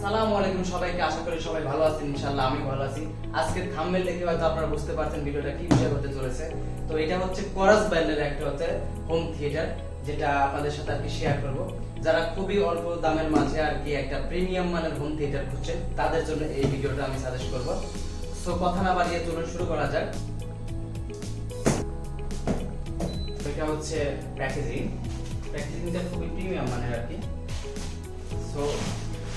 আসসালামু আলাইকুম সবাইকে, আশা করি সবাই ভালো আছেন। ইনশাআল্লাহ আমি ভালো আছি। আজকে থাম্বনেল দেখে হয়তো আপনারা বুঝতে পারছেন ভিডিওটা কি বিষয় হতে চলেছে। তো এটা হচ্ছে কোরাস ব্র্যান্ডের একটা হচ্ছে হোম থিয়েটার, যেটা আপনাদের সাথে আর কি শেয়ার করব। যারা খুবই অল্প দামের মাঝে আর কি একটা প্রিমিয়াম মানের হোম থিয়েটার খুঁজছেন, তাদের জন্য এই ভিডিওটা আমি সাজেস্ট করব। সো কথা না বাড়িয়ে চলুন শুরু করা যাক। এটা হচ্ছে প্যাকেজিংটা খুবই প্রিমিয়াম মানের আর কি। সো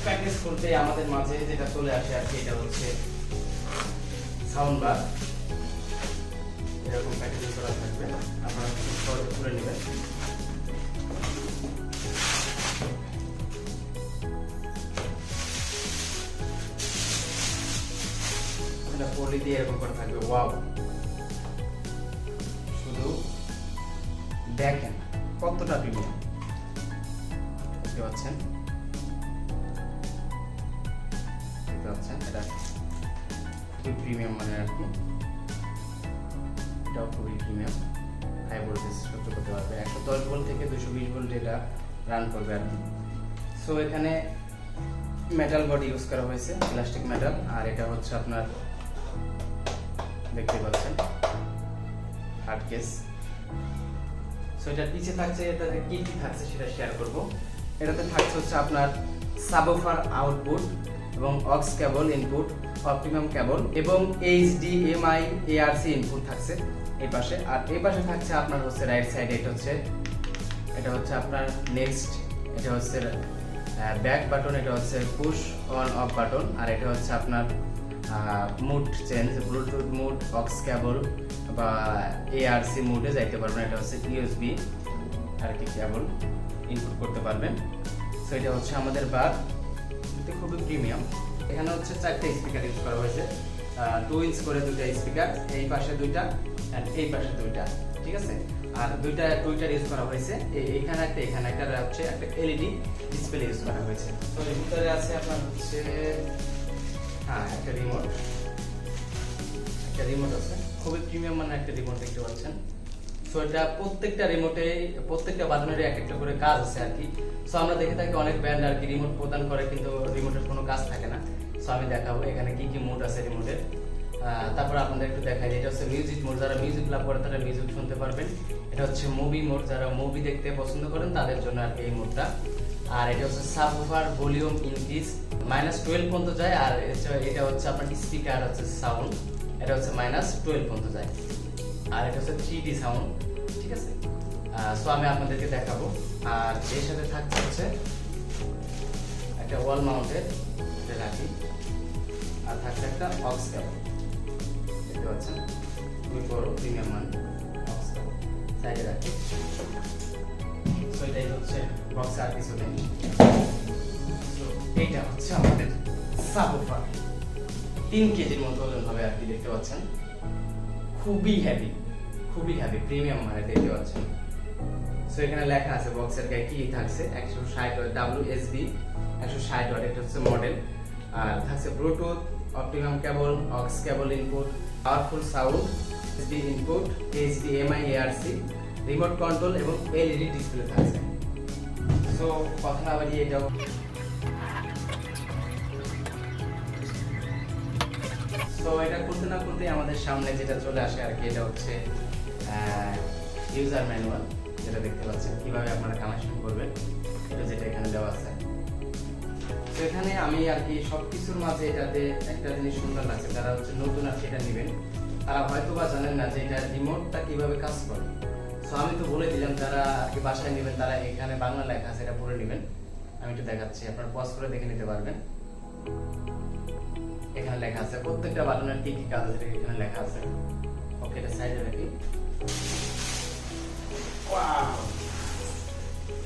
প্যাকেজ করতে আমাদের মাঝে যেটা চলে আসে আর কি, এটা হচ্ছে সাউন্ডবার। এরকম প্যাকেজিং করা থাকবে, আপনারা খুব সহজে খুলে নেবেন। এটা পলি দিয়ে এরকম করা থাকবে। ওয়াও, শুধু দেখেন কতটা প্রিমিয়াম, দেখতে পাচ্ছেন? এটা খুবই প্রিমিয়াম মানে আর কি। এটাও খুবই প্রিমিয়াম, হাই ভোল্টেজ সহ্য করতে পারবে। 110 ভোল্ট থেকে 220 ভোল্ট এটা রান করবে আর কি। সো এখানে মেটাল বডি ইউজ করা হয়েছে, প্লাস্টিক মেটাল। আর এটা হচ্ছে আপনার দেখতে পাচ্ছেন হার্ড কেস। সো এটার পিছে থাকছে, এটাতে কি কি থাকছে সেটা শেয়ার করব। এটাতে থাকছে হচ্ছে আপনার সাবওুফার আউটপুট এবং অক্স কেবল ইনপুট, অপটিমাম কেবল এবং HDMI ARC ইনপুট থাকছে এই পাশে। আর এই পাশে থাকছে আপনার হচ্ছে রাইট সাইডে, এটা হচ্ছে আপনার নেক্সট, এটা হচ্ছে ব্যাক বাটন, এটা হচ্ছে পুশ অন অফ বাটন। আর এটা হচ্ছে আপনার mode change, Bluetooth mode, aux cable বা ARC মুডে যাইতে পারবেন। এটা হচ্ছে USB আর কি কেবল ইনপুট করতে পারবেন। সো এটা হচ্ছে আমাদের বার, খুবই প্রিমিয়াম। এখানে হচ্ছে 4টা স্পিকার ইউজ করা হয়েছে, 2 ইঞ্চ করে 2টা স্পিকার, এই পাশে 2টা আর এই পাশে 2টা, ঠিক আছে? আর 2টা টুইটার ইউজ করা হয়েছে, এখানে একটা হচ্ছে একটা LED ডিসপ্লে ইউজ করা হয়েছে। তো এর ভিতরে আছে আপনার হচ্ছে একটা রিমোট আছে, খুবই প্রিমিয়াম মানে একটা রিমোট দেখতে পাচ্ছেন। সো এটা প্রত্যেকটা রিমোটে, প্রত্যেকটা বাটনের এক একটা করে কাজ আছে আর কি। সো আমরা দেখে থাকি অনেক ব্র্যান্ড আর কি রিমোট প্রদান করে, কিন্তু রিমোটের কোনো কাজ থাকে না। সো আমি দেখাবো এখানে কি কি মোড আছে রিমোটের। তারপর আপনাদের একটু দেখাই, এটা হচ্ছে মিউজিক মোড, যারা মিউজিক লাভ করে তারা মিউজিক শুনতে পারবেন। এটা হচ্ছে মুভি মোড, যারা মুভি দেখতে পছন্দ করেন তাদের জন্য আর কি এই মোডটা। আর এটা হচ্ছে সাবওুফার ভলিউম ইনক্রিজ, -12 পর্যন্ত যায়। আর এটা হচ্ছে আপনার স্পিকার হচ্ছে সাউন্ড, এটা হচ্ছে -12 পর্যন্ত যায়। আর এটা হচ্ছে 3D সাউন্ড, ঠিক আছে? সো আমি আপনাদেরকে দেখাবো। আর এর সাথে থাকছে হচ্ছে একটা ওয়াল মাউন্টেড, এটা রাখি। আর থাকছে একটা অক্স কেবল, দেখতে পাচ্ছেন? খুবই বড় প্রিমিয়াম মান অক্স কেবল, সাইডে রাখি। সো এটাই হচ্ছে বক্স, আর কিছু নেই। সো এইটা হচ্ছে আমাদের সাবওুফার, 3 কেজির মতো ওজন হবে আর কি, দেখতে পাচ্ছেন? খুবই হেভি প্রিমিয়াম মানে, দেখতে পাচ্ছেন? সো এখানে লেখা আছে বক্সের গায়ে কি থাকছে, 160 ওয়াট WSB 160 ওয়াট, এটা হচ্ছে মডেল। আর থাকছে Bluetooth, optimum cable, aux cable input, powerful sound, USB input, HDMI ARC, remote control এবং LED ডিসপ্লে থাকছে। সো কথা না বাড়িয়ে এটাও তো এটা করতে না করতে আমাদের সামনে যেটা চলে আসে আর কি, এটা হচ্ছে ইউজার ম্যানুয়াল, যেটা দেখতে পাচ্ছেন কিভাবে আপনারা কানেকশন করবেন, এটা যেটা এখানে দেওয়া আছে। তো এখানে আমি আর কি সবকিছুর মাঝে এটাতে একটা জিনিস সুন্দর লাগছে, যারা হচ্ছে নতুন আর সেটা নেবেন তারা হয়তো বা জানেন না যে এটা রিমোটটা কিভাবে কাজ করে। সো আমি তো বলে দিলাম, যারা আর কি বাসায় নেবেন তারা এখানে বাংলা লেখা আছে, এটা পড়ে নেবেন। আমি একটু দেখাচ্ছি, আপনারা পজ করে দেখে নিতে পারবেন। এখানে লেখা আছে প্রত্যেকটা বাটনের কি কি কাজ আছে, এখানে লেখা আছে। ওকে, এটা সাইডে রাখি। ওয়াও,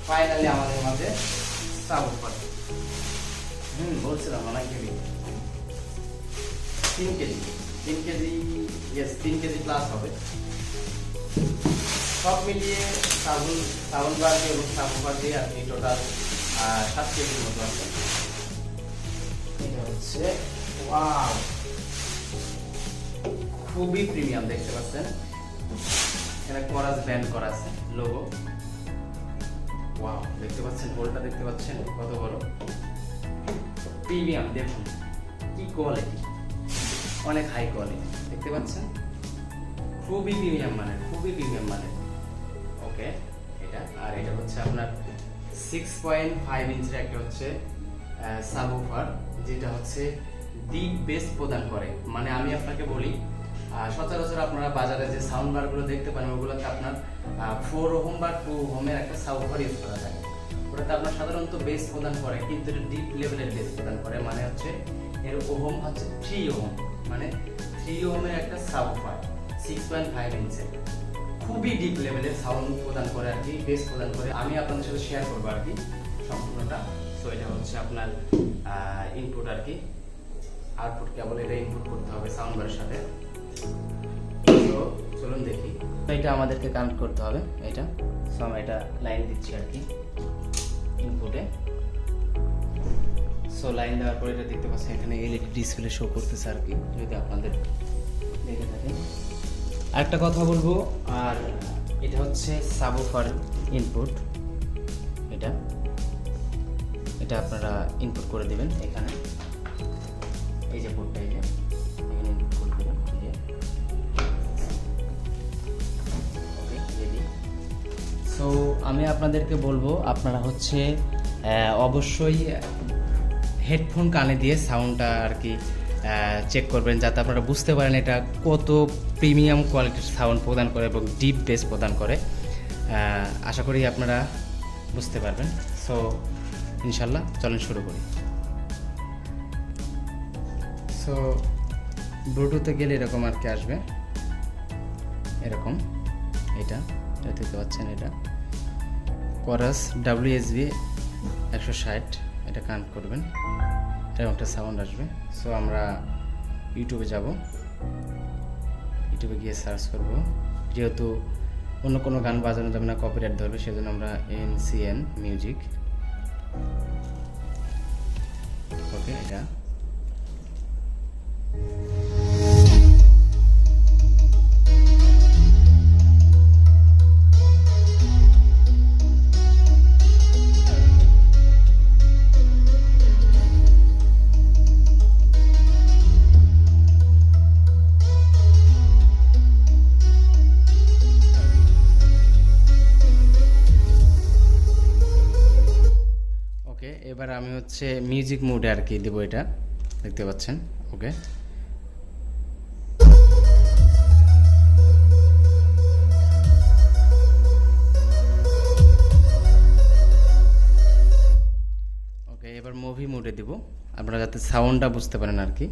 ফাইনালি আমাদের মাঝে সাবওুফার। বলছিলাম অনেক heavy, 3 KG, yes 3 KG plus হবে। সব মিলিয়ে সাউন্ডবার দিয়ে এবং সাবওুফার দিয়ে আর কি টোটাল 7 কেজির মতো আছে। এটা হচ্ছে ওয়াও, খুবই প্রিমিয়াম, দেখতে পাচ্ছেন? এখানে কোরাস ব্র্যান্ড করা আছে লোগো। ওয়াও, দেখতে পাচ্ছেন হোলটা, দেখতে পাচ্ছেন কত বড়। প্রিমিয়াম, দেখুন কি কোয়ালিটি, অনেক হাই কোয়ালিটি, দেখতে পাচ্ছেন, খুবই প্রিমিয়াম মানের। ওকে, এটা আর এটা হচ্ছে আপনার 6.5 ইঞ্চির একটা হচ্ছে সাবউফার, যেটা হচ্ছে ডিপ বেস প্রদান করে। মানে আমি আপনাকে বলি, সচরাচর আপনারা বাজারে যে সাউন্ড বারগুলো দেখতে পান ওগুলোতে আপনার 4 ওহম বা 2 ওহমের একটা সাবউফার ইউজ করা যায়। ওটাতে আপনার সাধারণত বেস প্রদান করে, কিন্তু এটা ডিপ লেভেলের বেস প্রদান করে। মানে হচ্ছে এর ওহম হচ্ছে 3 ওহম, মানে 3 ওহমের একটা সাবউফার 6.5 ইঞ্চের, খুবই ডিপ লেভেলের সাউন্ড প্রদান করে আর কি, বেস প্রদান করে। আমি আপনাদের সাথে শেয়ার করবো আর কি সম্পূর্ণটা। তো এটা হচ্ছে আপনার ইনপুট আর কি, আউটপুট কেবল এটা ইনপুট করতে হবে সাউন্ড বারের সাথে। তো চলুন দেখি, এটা আমাদেরকে কানেক্ট করতে হবে। এটা সো আমি এটা লাইন দিচ্ছি আর কি ইনপুটে। সো লাইন দেওয়ার পরে এটা দেখতে পাচ্ছেন এখানে এলইডি ডিসপ্লে শো করতেছে আর কি, যদি আপনাদের দেখে থাকেন। আরেকটা কথা বলবো, আর এটা হচ্ছে সাবউফার ইনপুট, এটা আপনারা ইনপুট করে দিবেন এখানে, এই যে পোর্টটা, এই যে এখানে ইনপুট করে দিবেন। ওকে, রেডি। সো আমি আপনাদেরকে বলবো, আপনারা হচ্ছে অবশ্যই হেডফোন কানে দিয়ে সাউন্ডটা আর কি চেক করবেন, যাতে আপনারা বুঝতে পারেন এটা কত প্রিমিয়াম কোয়ালিটির সাউন্ড প্রদান করে এবং ডিপ বেস প্রদান করে। আশা করি আপনারা বুঝতে পারবেন। সো ইনশাল্লাহ চলেন শুরু করি। সো ব্লুটুথে গেলে এরকম আর কি আসবে, এরকম। এটা দেখতে পাচ্ছেন, এটা কোরাস WSB160, এটা কানেক্ট করবেন, এরকম একটা সাউন্ড আসবে। সো আমরা ইউটিউবে যাব, ইউটিউবে গিয়ে সার্চ করব। যেহেতু অন্য কোনো গান বাজানো যাবে না, কপিরাইট ধরবে, সেজন্য আমরা NCN মিউজিক। ওকে, এটা এবার আমি হচ্ছে মিউজিক মোডে আর কি দেবো, এটা দেখতে পাচ্ছেন। ওকে, এবার মুভি মোডে দিব, আপনারা যাতে সাউন্ডটা বুঝতে পারেন আর কি।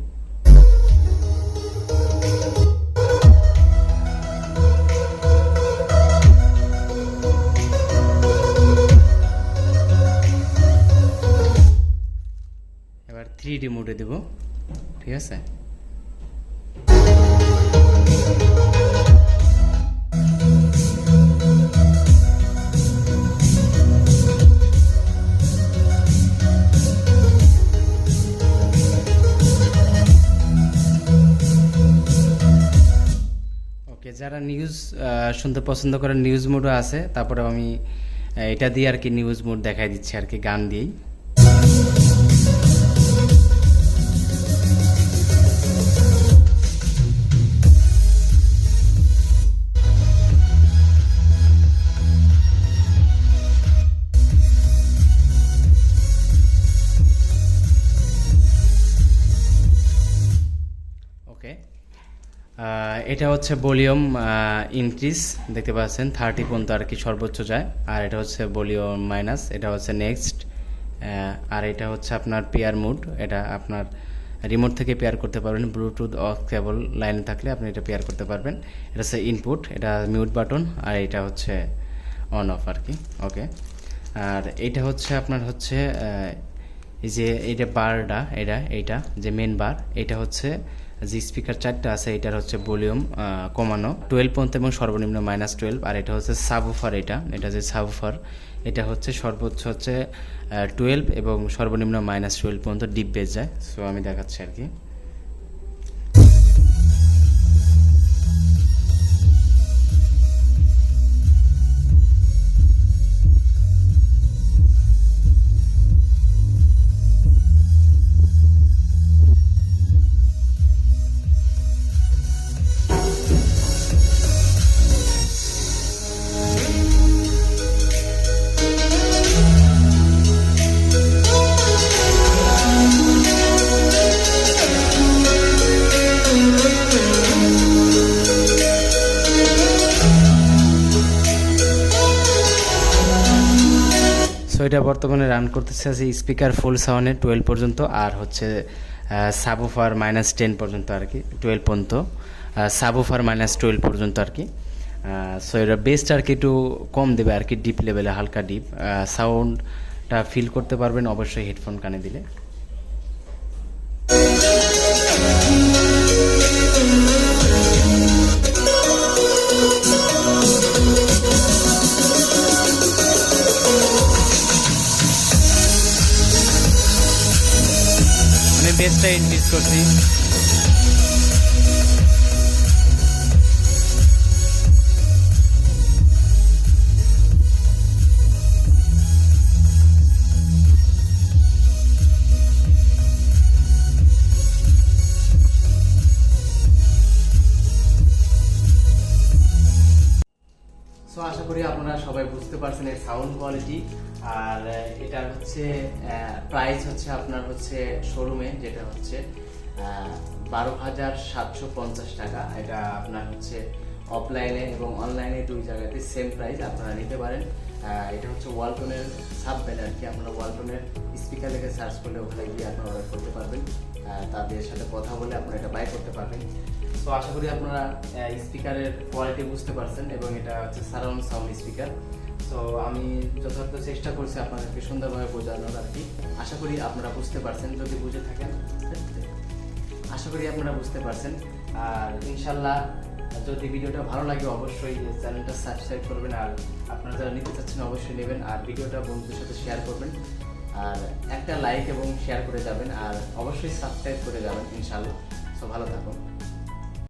এবার 3D মোডে দেব, ঠিক আছে। যারা নিউজ শুনতে পছন্দ করেন, নিউজ মোডও আছে। তারপরে আমি এটা দিয়ে আর কি নিউজ মোড দেখাই দিচ্ছি আর কি, গান দিয়েই। ওকে, এটা হচ্ছে ভলিউম ইনক্রিজ, দেখতে পাচ্ছেন 30 পর্যন্ত আর কি সর্বোচ্চ যায়। আর এটা হচ্ছে ভলিউম মাইনাস, এটা হচ্ছে নেক্সট। আর এটা হচ্ছে আপনার পেয়ার মোড, এটা আপনার রিমোট থেকে পেয়ার করতে পারবেন, ব্লুটুথ অফ কেবল লাইনে থাকলে আপনি এটা পেয়ার করতে পারবেন। এটা হচ্ছে ইনপুট, এটা মিউট বাটন, আর এটা হচ্ছে অন অফ আর কি। ওকে, আর এটা হচ্ছে আপনার হচ্ছে এই যে এইটা বারটা, এইটা যে মেন বার, এটা হচ্ছে যে স্পিকার 4টা আছে, এটার হচ্ছে ভলিউম কমানো 12 পর্যন্ত এবং সর্বনিম্ন -12। আর এটা হচ্ছে সাবউফার, এটা যে সাবউফার, এটা হচ্ছে সর্বোচ্চ হচ্ছে 12 এবং সর্বনিম্ন -12 পর্যন্ত ডিপ বেস যায়। সো আমি দেখাচ্ছি আর কি। এটা বর্তমানে রান করতেছে আছে স্পিকার ফুল সাউন্ডে 12 পর্যন্ত, আর হচ্ছে সাবউফার -10 পর্যন্ত আর কি, 12 পর্যন্ত, সাবউফার -12 পর্যন্ত আর কি। সো এটা বেস্ট আর কি একটু কম দেবে আর কি, ডিপ লেভেলে, হালকা ডিপ সাউন্ডটা ফিল করতে পারবেন অবশ্যই হেডফোন কানে দিলে। আমি বেসটা ইনক্রিজ করছি। সো আশা করি আপনারা সবাই বুঝতে পারছেন এর সাউন্ড কোয়ালিটি। আর এটা হচ্ছে প্রাইস হচ্ছে আপনার হচ্ছে শোরুমে যেটা হচ্ছে 12,750 টাকা। এটা আপনার হচ্ছে অফলাইনে এবং অনলাইনে দুই জায়গাতে সেম প্রাইস, আপনারা নিতে পারেন। এটা হচ্ছে ওয়ালটনের সাব ব্র্যান্ড আর কি। আপনারা ওয়ালটনের স্পিকার লিখে সার্চ করলে ওখানে গিয়ে আপনারা অর্ডার করতে পারবেন, তাদের সাথে কথা বলে আপনারা এটা বাই করতে পারবেন। তো আশা করি আপনারা স্পিকারের কোয়ালিটি বুঝতে পারছেন, এবং এটা হচ্ছে সারাউন্ড সাউন্ড স্পিকার। তো আমি যথার্থ চেষ্টা করছি আপনাদেরকে সুন্দরভাবে বোঝানোর আর কি। আশা করি আপনারা বুঝতে পারছেন, যদি বুঝে থাকেন আশা করি আপনারা বুঝতে পারছেন। আর ইনশাল্লাহ যদি ভিডিওটা ভালো লাগে অবশ্যই চ্যানেলটা সাবস্ক্রাইব করবেন, আর আপনারা যারা নিতে চাচ্ছেন অবশ্যই নেবেন, আর ভিডিওটা বন্ধুদের সাথে শেয়ার করবেন, আর একটা লাইক এবং শেয়ার করে যাবেন, আর অবশ্যই সাবস্ক্রাইব করে যাবেন ইনশাল্লাহ। তো ভালো থাকুন।